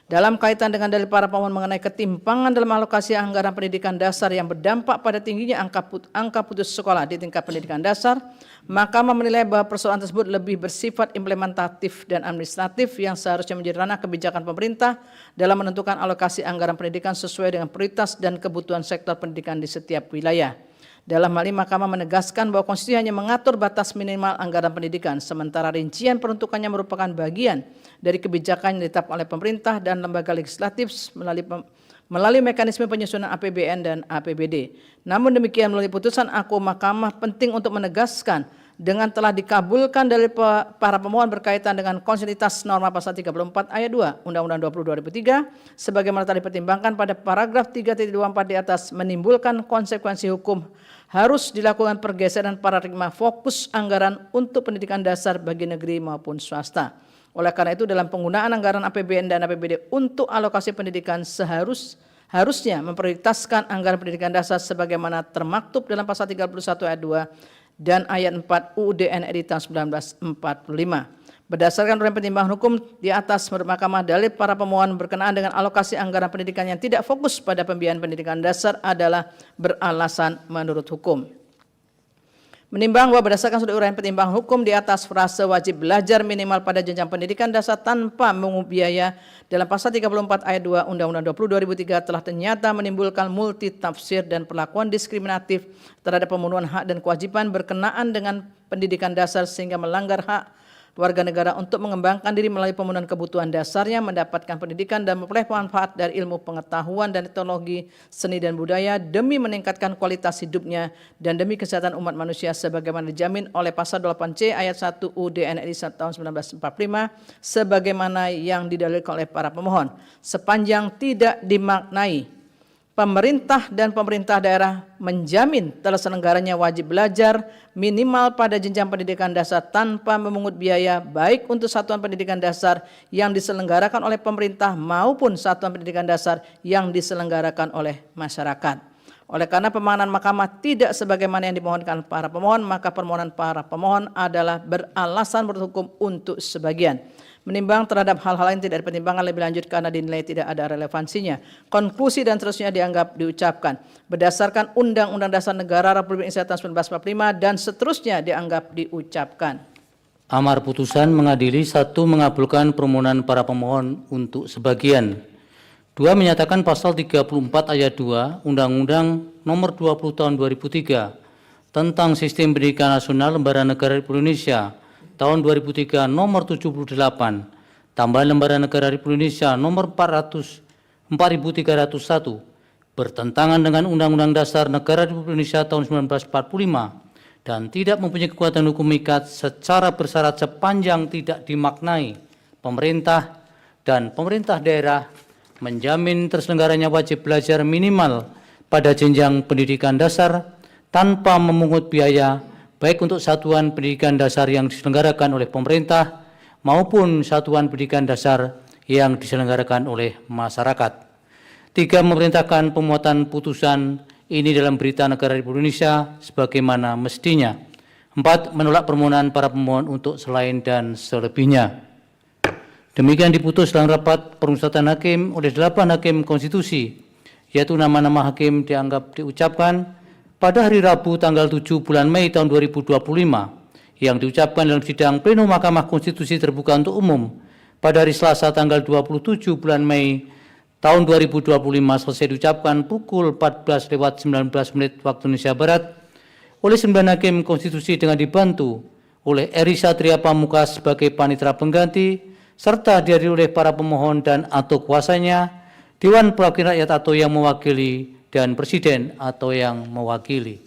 Dalam kaitan dengan dalil para pemohon mengenai ketimpangan dalam alokasi anggaran pendidikan dasar yang berdampak pada tingginya angka putus sekolah di tingkat pendidikan dasar, Mahkamah menilai bahwa persoalan tersebut lebih bersifat implementatif dan administratif yang seharusnya menjadi ranah kebijakan pemerintah dalam menentukan alokasi anggaran pendidikan sesuai dengan prioritas dan kebutuhan sektor pendidikan di setiap wilayah. Dalam hal ini, Mahkamah menegaskan bahwa konstitusi hanya mengatur batas minimal anggaran pendidikan, sementara rincian peruntukannya merupakan bagian dari kebijakan yang ditetapkan oleh pemerintah dan lembaga legislatif melalui mekanisme penyusunan APBN dan APBD. Namun demikian, melalui putusan aku, Mahkamah penting untuk menegaskan dengan telah dikabulkan dari para pemohon berkaitan dengan konstitusionalitas norma pasal 34 ayat 2 Undang-Undang 20 2003 sebagaimana telah dipertimbangkan pada paragraf 3.24 di atas menimbulkan konsekuensi hukum harus dilakukan pergeseran paradigma fokus anggaran untuk pendidikan dasar bagi negeri maupun swasta. Oleh karena itu, dalam penggunaan anggaran APBN dan APBD untuk alokasi pendidikan harusnya memprioritaskan anggaran pendidikan dasar sebagaimana termaktub dalam pasal 31 ayat 2 dan ayat 4 UUD NRI tahun 1945. Berdasarkan uraian pertimbangan hukum di atas, menurut Mahkamah, dalil para pemohon berkenaan dengan alokasi anggaran pendidikan yang tidak fokus pada pembiayaan pendidikan dasar adalah beralasan menurut hukum. Menimbang bahwa berdasarkan sudut uraian pertimbangan hukum di atas, frase wajib belajar minimal pada jenjang pendidikan dasar tanpa mengungut biaya dalam pasal 34 ayat 2 Undang-Undang 20 2003 telah ternyata menimbulkan multi tafsir dan perlakuan diskriminatif terhadap pemenuhan hak dan kewajiban berkenaan dengan pendidikan dasar sehingga melanggar hak warga negara untuk mengembangkan diri melalui pemenuhan kebutuhan dasarnya, mendapatkan pendidikan dan memperoleh manfaat dari ilmu pengetahuan dan teknologi, seni dan budaya demi meningkatkan kualitas hidupnya dan demi kesehatan umat manusia sebagaimana dijamin oleh pasal 8C ayat 1 UUD NRI tahun 1945 sebagaimana yang didalilkan oleh para pemohon. Sepanjang tidak dimaknai pemerintah dan pemerintah daerah menjamin terselenggaranya wajib belajar minimal pada jenjang pendidikan dasar tanpa memungut biaya baik untuk satuan pendidikan dasar yang diselenggarakan oleh pemerintah maupun satuan pendidikan dasar yang diselenggarakan oleh masyarakat. Oleh karena pemahaman Mahkamah tidak sebagaimana yang dimohonkan para pemohon, maka permohonan para pemohon adalah beralasan menurut hukum untuk sebagian. Menimbang terhadap hal-hal yang tidak dipertimbangkan lebih lanjut karena dinilai tidak ada relevansinya. Konklusi dan seterusnya dianggap diucapkan berdasarkan Undang-Undang Dasar Negara Republik Indonesia tahun 1945 dan seterusnya dianggap diucapkan. Amar putusan mengadili: 1. Mengabulkan permohonan para pemohon untuk sebagian. 2. Menyatakan pasal 34 ayat 2 Undang-Undang Nomor 20 Tahun 2003 tentang Sistem Pendidikan Nasional Lembaga Negara Republik Indonesia tahun 2003 nomor 78, tambahan Lembaga Negara Republik Indonesia nomor 4301 bertentangan dengan Undang-Undang Dasar Negara Republik Indonesia tahun 1945 dan tidak mempunyai kekuatan hukum ikat secara bersyarat sepanjang tidak dimaknai pemerintah dan pemerintah daerah menjamin terselenggaranya wajib belajar minimal pada jenjang pendidikan dasar tanpa memungut biaya baik untuk satuan pendidikan dasar yang diselenggarakan oleh pemerintah maupun satuan pendidikan dasar yang diselenggarakan oleh masyarakat. 3. Memerintahkan pemuatan putusan ini dalam Berita Negara Republik Indonesia sebagaimana mestinya. 4. Menolak permohonan para pemohon untuk selain dan selebihnya. Demikian diputus dalam rapat permusyawaratan hakim oleh 8 hakim konstitusi, yaitu nama-nama hakim dianggap diucapkan pada hari Rabu tanggal 7 bulan Mei tahun 2025 yang diucapkan dalam sidang pleno Mahkamah Konstitusi terbuka untuk umum pada hari Selasa tanggal 27 bulan Mei tahun 2025 selesai diucapkan pukul 14:19 waktu Indonesia Barat oleh 9 hakim konstitusi dengan dibantu oleh Eri Satria Pamukas sebagai panitera pengganti serta dihadiri oleh para pemohon dan atau kuasanya, Dewan Perwakilan Rakyat atau yang mewakili, dan Presiden atau yang mewakili.